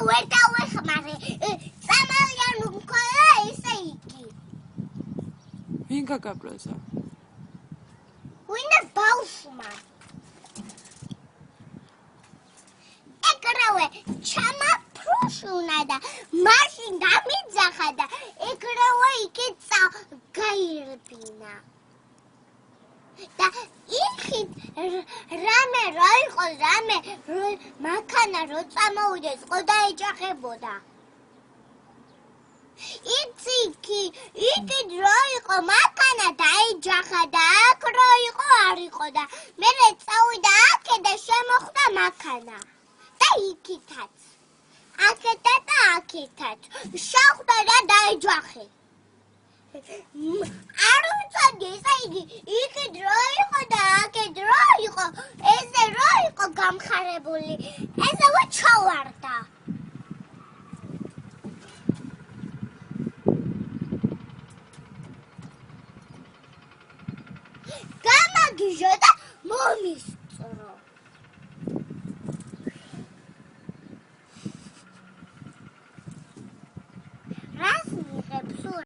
ვერ დავეხმარე. Წამალიან მქონდა ესე იგი. ვინ გაგაბრაზა? ვინმე ბავშვმა. ეგრევე ჩამაფრუშუნა და მაშინ დამიძახა და ეგრევე იქით გაირბინა. და იქით რამე რა იყოს, რამე მაქანა რო წამოვიდეს, ყო დაეჯახებოდა. იცი იქით რო იყო მაქანა დაეჯახა და აქ რო იყო არ იყო და მერე წავიდა აქე და შემოხვდა მაქანა. და იქითაც. აქეთა და აქეთაც. შეხვდა და დაეჯახე. არ უწოდი, ესე იგი, იქით რო იყო და აქეთ რო იყო, ესე რო იყო გამხარებული, ესევე ჩავარდა. გამაგიჟო და მომის.